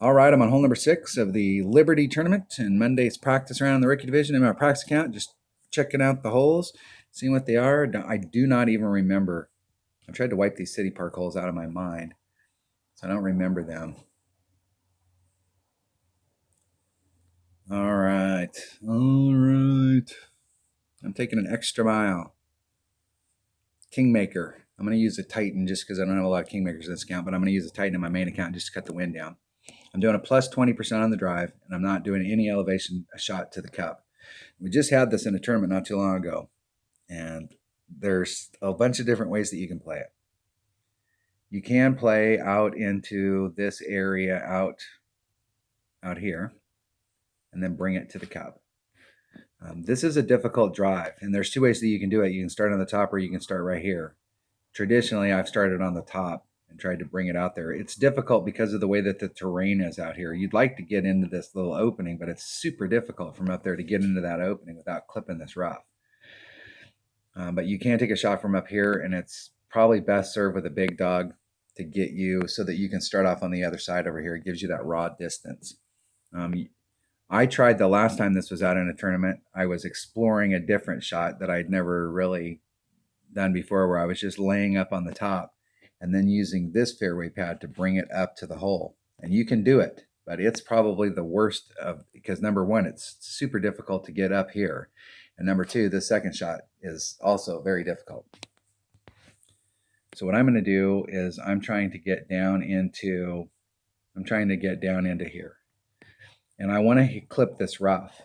All right, I'm on hole number 6 of the Liberty tournament and Monday's practice round in the rookie division in my practice account. Just checking out the holes, seeing what they are. I do not even remember. I tried to wipe these City Park holes out of my mind, so I don't remember them. All right. I'm taking an extra mile. Kingmaker. I'm going to use a Titan just because I don't have a lot of Kingmakers in this account, but I'm going to use a Titan in my main account just to cut the wind down. I'm doing a plus 20% on the drive, and I'm not doing any elevation shot to the cup. We just had this in a tournament not too long ago, and there's a bunch of different ways that you can play it. You can play out into this area out here, and then bring it to the cup. This is a difficult drive, and there's two ways that you can do it. You can start on the top, or you can start right here. Traditionally, I've started on the top and tried to bring it out there. It's difficult because of the way that the terrain is out here. You'd like to get into this little opening, but it's super difficult from up there to get into that opening without clipping this rough. But you can take a shot from up here, and it's probably best served with a big dog to get you so that you can start off on the other side over here. It gives you that raw distance. I tried the last time this was out in a tournament. I was exploring a different shot that I'd never really done before, where I was just laying up on the top and then using this fairway pad to bring it up to the hole. And you can do it, but it's probably the worst because number one, it's super difficult to get up here. And number two, the second shot is also very difficult. So what I'm going to do is I'm trying to get down into here. And I want to clip this rough.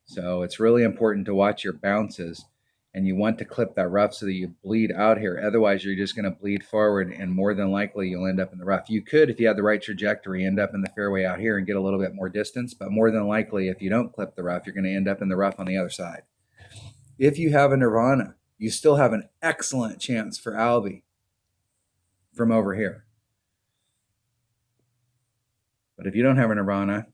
So it's really important to watch your bounces, and you want to clip that rough so that you bleed out here. Otherwise, you're just going to bleed forward, and more than likely you'll end up in the rough. You could, if you had the right trajectory, end up in the fairway out here and get a little bit more distance, but more than likely, if you don't clip the rough, you're going to end up in the rough on the other side. If you have a Nirvana, you still have an excellent chance for Albie from over here. But if you don't have a Nirvana,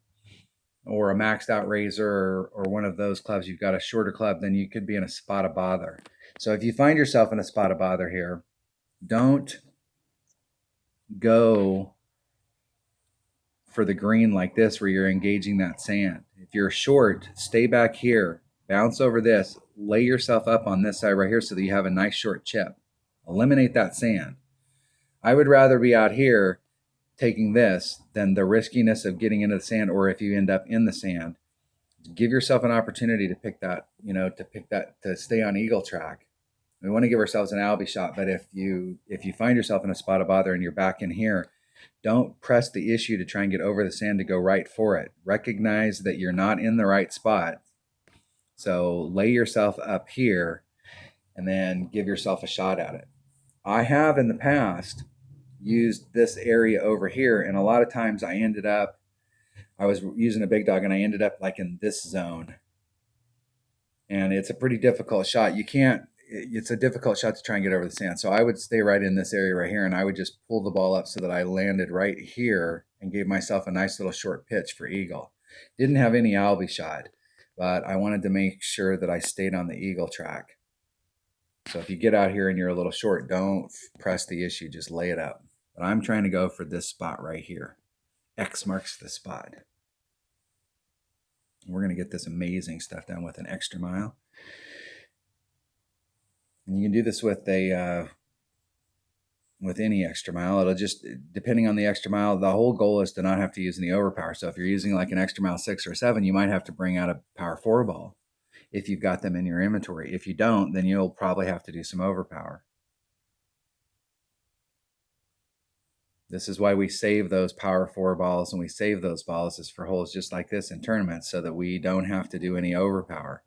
or a maxed out razor, or one of those clubs, you've got a shorter club, then you could be in a spot of bother. So if you find yourself in a spot of bother here, don't go for the green like this where you're engaging that sand. If you're short, stay back here, bounce over this, lay yourself up on this side right here so that you have a nice short chip. Eliminate that sand. I would rather be out here taking this than the riskiness of getting into the sand, or if you end up in the sand, give yourself an opportunity to pick that, to stay on eagle track. We want to give ourselves an Albie shot, but if you find yourself in a spot of bother and you're back in here, don't press the issue to try and get over the sand to go right for it. Recognize that you're not in the right spot. So lay yourself up here and then give yourself a shot at it. I have in the past used this area over here, and a lot of times I was using a big dog and I ended up like in this zone, and it's a pretty difficult shot. It's a difficult shot to try and get over the sand. So I would stay right in this area right here, and I would just pull the ball up so that I landed right here and gave myself a nice little short pitch for eagle. Didn't have any Albie shot, but I wanted to make sure that I stayed on the eagle track. So if you get out here and you're a little short, don't press the issue, just lay it up. But I'm trying to go for this spot right here. X marks the spot. We're going to get this amazing stuff done with an extra mile. And you can do this with any extra mile. It'll just, depending on the extra mile, the whole goal is to not have to use any overpower. So if you're using like an extra mile 6 or 7, you might have to bring out a power 4 ball if you've got them in your inventory. If you don't, then you'll probably have to do some overpower. This is why we save those power 4 balls, and we save those balls is for holes just like this in tournaments so that we don't have to do any overpower.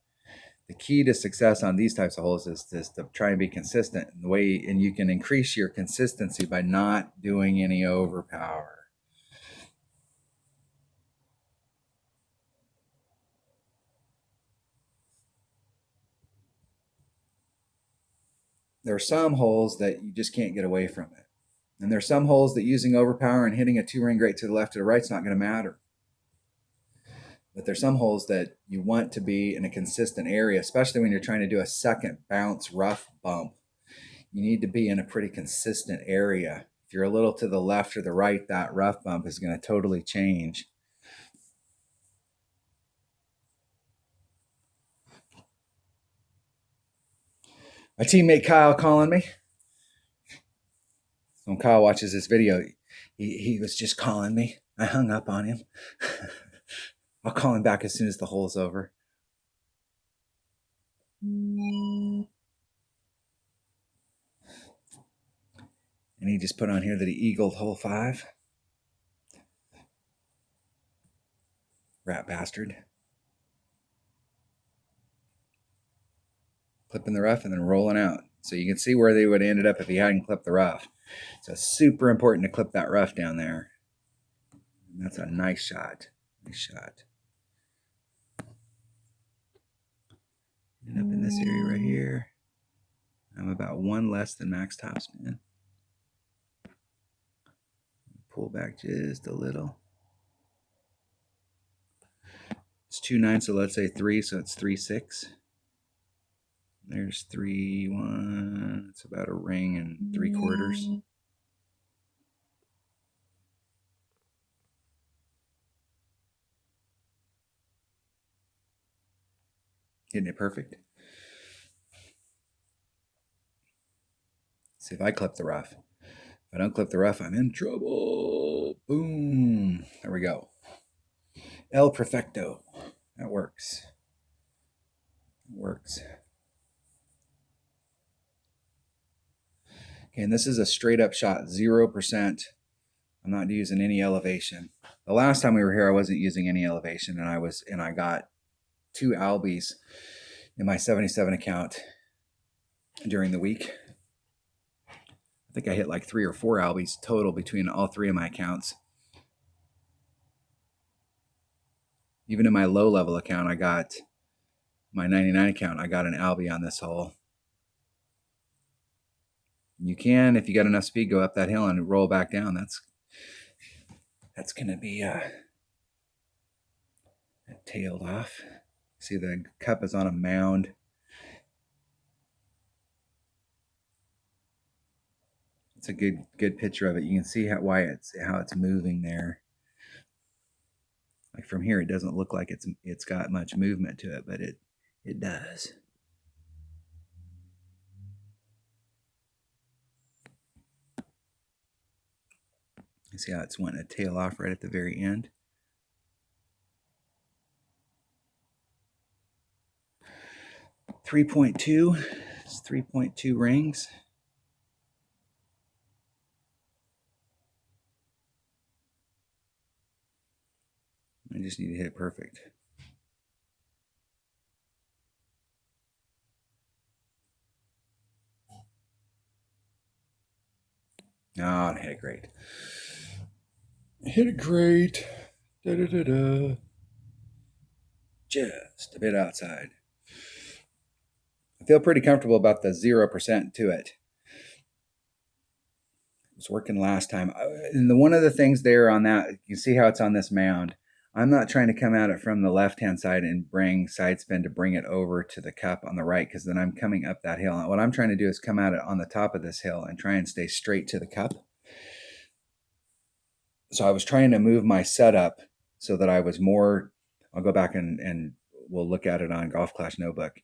The key to success on these types of holes is to try and be consistent in the way, and you can increase your consistency by not doing any overpower. There are some holes that you just can't get away from it. And there are some holes that using overpower and hitting a 2-ring great to the left or the right is not going to matter. But there's some holes that you want to be in a consistent area, especially when you're trying to do a second bounce rough bump. You need to be in a pretty consistent area If you're a little to the left or the right, that rough bump is going to totally change. My teammate Kyle calling me. When Kyle watches this video, he was just calling me. I hung up on him. I'll call him back as soon as the hole's over. And he just put on here that he eagled hole 5. Rat bastard. Clipping the rough and then rolling out. So you can see where they would have ended up if he hadn't clipped the rough. So it's super important to clip that rough down there. And that's a nice shot. Nice shot. And up in this area right here, I'm about 1 less than max topspin. Pull back just a little. It's 2.9, so let's say 3, so it's 3.6. There's 3.1. It's about a ring and 3/4. Hitting it perfect. See if I clip the rough. If I don't clip the rough, I'm in trouble. Boom. There we go. El Perfecto. That works. It works. Okay, and this is a straight up shot, 0%. I'm not using any elevation. The last time we were here, I wasn't using any elevation, and I got 2 albies in my 77 account during the week. I think I hit like 3 or 4 albies total between all 3 of my accounts. Even in my low level account, I got my 99 account, I got an albie on this hole. You can, if you got enough speed, go up that hill and roll back down. That's going to be tailed off. See, the cup is on a mound. It's a good picture of it. You can see how it's moving there. Like from here, it doesn't look like it's got much movement to it, but it does. You see how it's wanting to tail off right at the very end. .2. It's 3.2 rings. I just need to hit it perfect. Oh, I hit it great. Hit it great. Da, da, da, da. Just a bit outside. I feel pretty comfortable about the 0% to it. It was working last time. And one of the things there on that, you see how it's on this mound. I'm not trying to come at it from the left-hand side and bring side spin to bring it over to the cup on the right, because then I'm coming up that hill. And what I'm trying to do is come at it on the top of this hill and try and stay straight to the cup. So I was trying to move my setup so that I was more, I'll go back and we'll look at it on Golf Clash Notebook.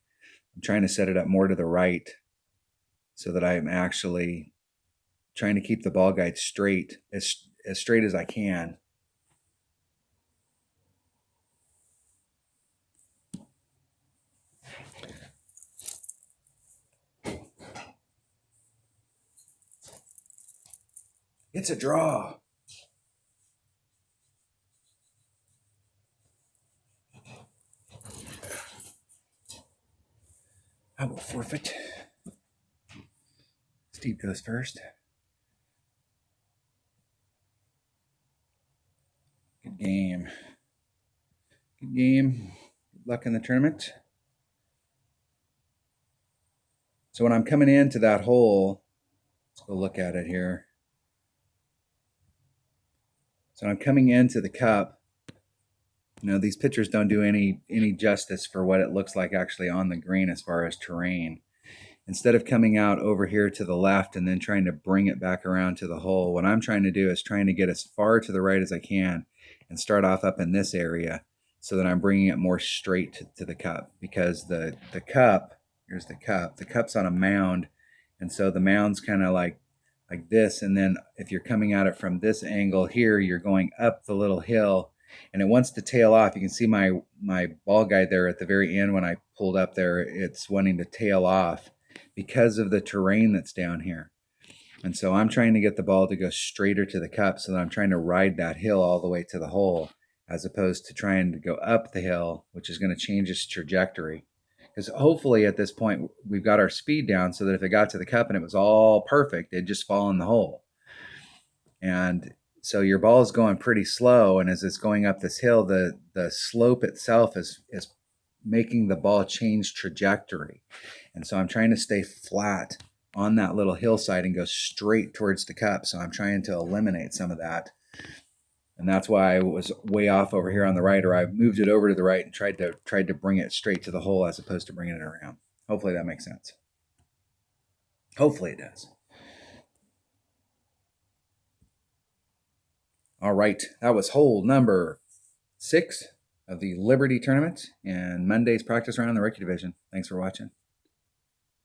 I'm trying to set it up more to the right so that I'm actually trying to keep the ball guide straight, as straight as I can. It's a draw. I will forfeit. Steve goes first. Good game. Good game. Good luck in the tournament. So when I'm coming into that hole, let's go look at it here. So I'm coming into the cup. You know, these pictures don't do any justice for what it looks like actually on the green as far as terrain. instead of coming out over here to the left and then trying to bring it back around to the hole, what I'm trying to do is trying to get as far to the right as I can and start off up in this area so that I'm bringing it more straight to the cup, because the cup, here's the cup's on a mound, and so the mound's kind of like this, and then if you're coming at it from this angle here, you're going up the little hill and it wants to tail off. You can see my ball guide there at the very end. When I pulled up there, it's wanting to tail off because of the terrain that's down here. And so I'm trying to get the ball to go straighter to the cup so that I'm trying to ride that hill all the way to the hole, as opposed to trying to go up the hill, which is going to change its trajectory. Because hopefully at this point, we've got our speed down so that if it got to the cup and it was all perfect, it'd just fall in the hole. And so your ball is going pretty slow, and as it's going up this hill, the slope itself is making the ball change trajectory. And so I'm trying to stay flat on that little hillside and go straight towards the cup. So I'm trying to eliminate some of that. And that's why I was way off over here on the right, or I moved it over to the right and tried to bring it straight to the hole as opposed to bringing it around. Hopefully that makes sense. Hopefully it does. All right, that was hole number 6 of the Liberty Tournament and Monday's practice round in the rookie division. Thanks for watching.